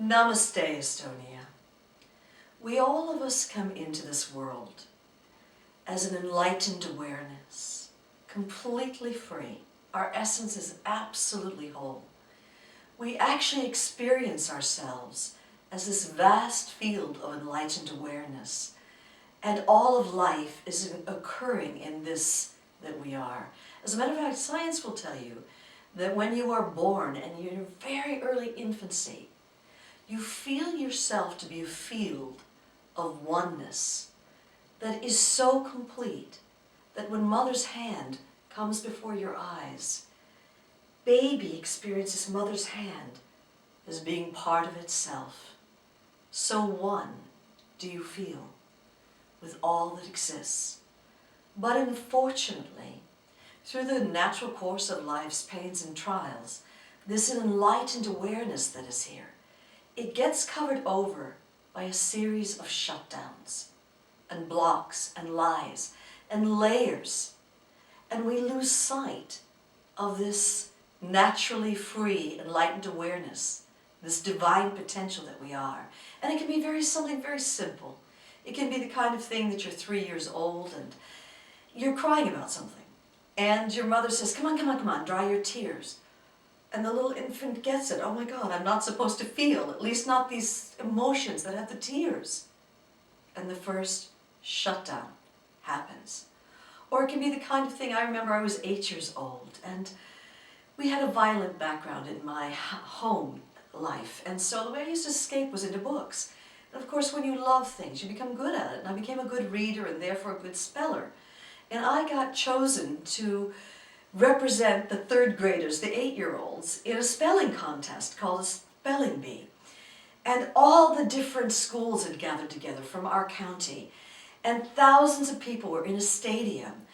Namaste, Estonia. We all of us come into this world as an enlightened awareness, completely free. Our essence is absolutely whole. We actually experience ourselves as this vast field of enlightened awareness, and all of life is occurring in this that we are. As a matter of fact, science will tell you that when you are born and you're in very early infancy, you feel yourself to be a field of oneness that is so complete that when mother's hand comes before your eyes, baby experiences mother's hand as being part of itself. So one do you feel with all that exists. But unfortunately, through the natural course of life's pains and trials, this enlightened awareness that is here, it gets covered over by a series of shutdowns and blocks and lies and layers, and we lose sight of this naturally free, enlightened awareness, this divine potential that we are. And it can be something very simple. It can be the kind of thing that you're 3 years old and you're crying about something, and your mother says, come on, dry your tears. And the little infant gets it. Oh my God, I'm not supposed to feel, at least not these emotions that have the tears. And the first shutdown happens. Or it can be the kind of thing, I remember I was 8 years old, and we had a violent background in my home life, and so the way I used to escape was into books. And of course, when you love things, you become good at it, and I became a good reader and therefore a good speller. And I got chosen to represent the third graders, the 8-year-olds, in a spelling contest called a spelling bee. And all the different schools had gathered together from our county, and thousands of people were in a stadium.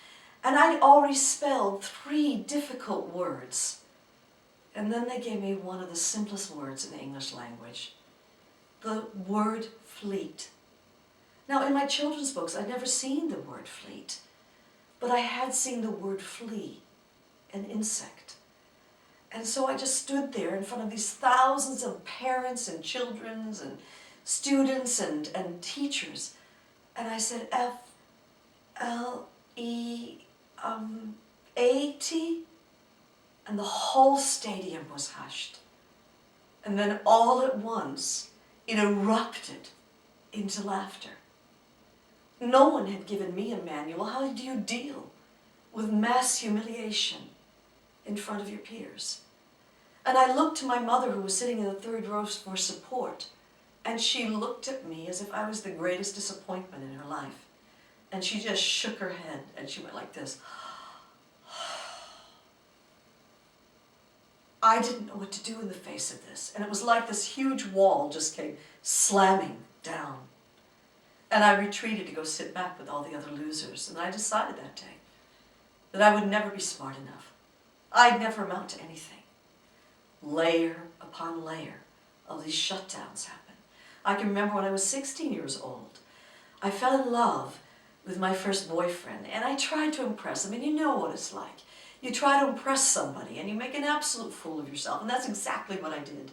And I'd already spelled 3 difficult words. And then they gave me one of the simplest words in the English language, the word fleet. Now, in my children's books, I'd never seen the word fleet, but I had seen the word flea, an insect. And so I just stood there in front of these thousands of parents and children and students and teachers, and I said, F-L-E-A-T, and the whole stadium was hushed. And then all at once, it erupted into laughter. No one had given me a manual. How do you deal with mass humiliation in front of your peers? And I looked to my mother, who was sitting in the third row, for support, and she looked at me as if I was the greatest disappointment in her life. And she just shook her head, and she went like this. I didn't know what to do in the face of this, and it was like this huge wall just came slamming down. And I retreated to go sit back with all the other losers, and I decided that day that I would never be smart enough. I'd never amount to anything. Layer upon layer of these shutdowns happened. I can remember when I was 16 years old, I fell in love with my first boyfriend, and I tried to impress him, and you know what it's like. You try to impress somebody, and you make an absolute fool of yourself, and that's exactly what I did.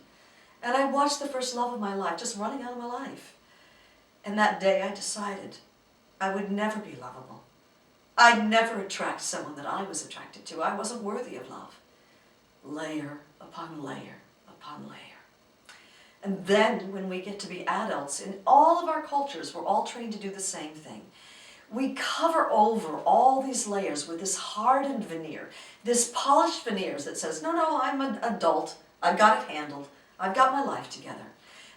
And I watched the first love of my life just running out of my life. And that day I decided I would never be lovable. I'd never attract someone that I was attracted to. I wasn't worthy of love. Layer upon layer upon layer. And then when we get to be adults, in all of our cultures, we're all trained to do the same thing. We cover over all these layers with this hardened veneer, this polished veneers that says, no, I'm an adult, I've got it handled, I've got my life together.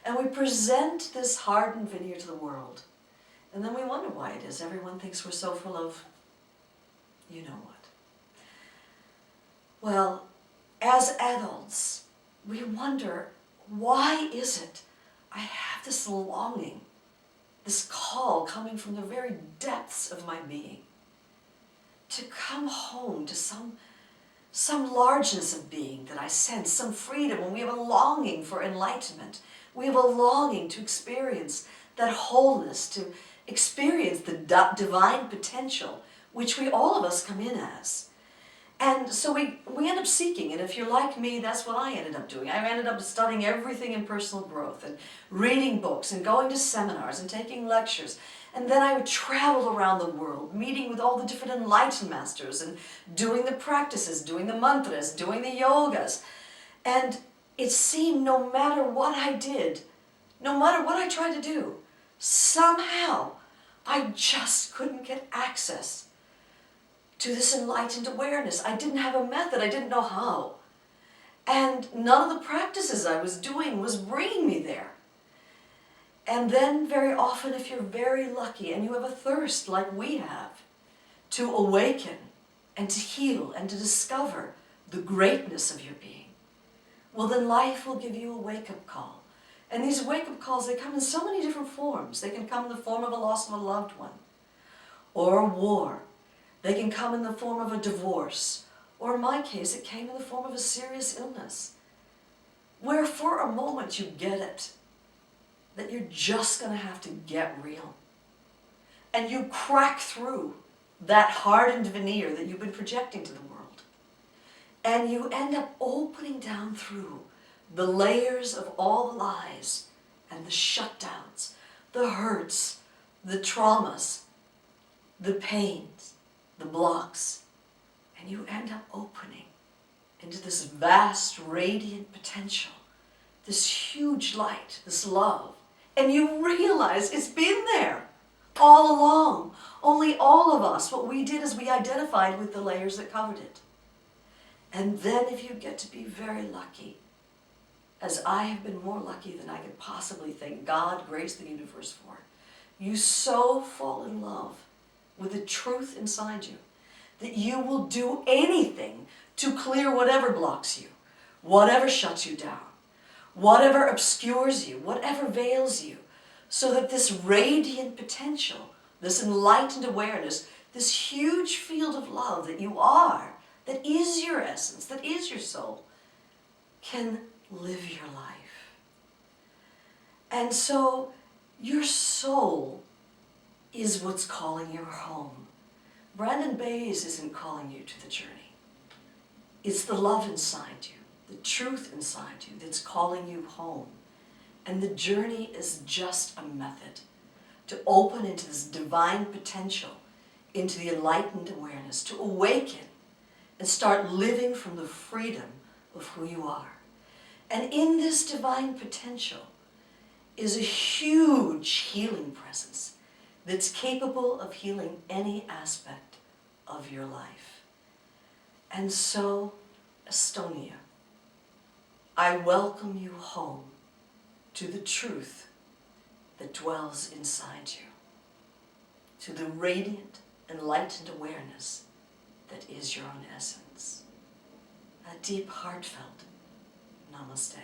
And we present this hardened veneer to the world. And then we wonder why it is everyone thinks we're so full of you know what. Well, as adults, we wonder, why is it I have this longing, this call coming from the very depths of my being, to come home to some largeness of being that I sense, some freedom, and we have a longing for enlightenment. We have a longing to experience that wholeness, to experience the divine potential, which we all of us come in as. And so we end up seeking, and if you're like me, that's what I ended up doing. I ended up studying everything in personal growth and reading books and going to seminars and taking lectures. And then I would travel around the world, meeting with all the different enlightened masters and doing the practices, doing the mantras, doing the yogas. And it seemed no matter what I did, no matter what I tried to do, somehow I just couldn't get access to this enlightened awareness. I didn't have a method. I didn't know how. And none of the practices I was doing was bringing me there. And then very often, if you're very lucky and you have a thirst like we have to awaken and to heal and to discover the greatness of your being, well, then life will give you a wake-up call. And these wake-up calls, they come in so many different forms. They can come in the form of a loss of a loved one or a war. They can come in the form of a divorce, or in my case, it came in the form of a serious illness, where for a moment you get it, that you're just going to have to get real. And you crack through that hardened veneer that you've been projecting to the world. And you end up opening down through the layers of all the lies and the shutdowns, the hurts, the traumas, the pains, the blocks, and you end up opening into this vast, radiant potential, this huge light, this love, and you realize it's been there all along. Only all of us, what we did is we identified with the layers that covered it. And then if you get to be very lucky, as I have been more lucky than I could possibly thank God, grace, the universe for, you so fall in love with the truth inside you that you will do anything to clear whatever blocks you, whatever shuts you down, whatever obscures you, whatever veils you, so that this radiant potential, this enlightened awareness, this huge field of love that you are, that is your essence, that is your soul, can live your life. And so your soul is what's calling you home. Brandon Bayes isn't calling you to the journey. It's the love inside you, the truth inside you that's calling you home. And the journey is just a method to open into this divine potential, into the enlightened awareness, to awaken and start living from the freedom of who you are. And in this divine potential is a huge healing presence that's capable of healing any aspect of your life. And so, Estonia, I welcome you home to the truth that dwells inside you, to the radiant, enlightened awareness that is your own essence. A deep, heartfelt Namaste.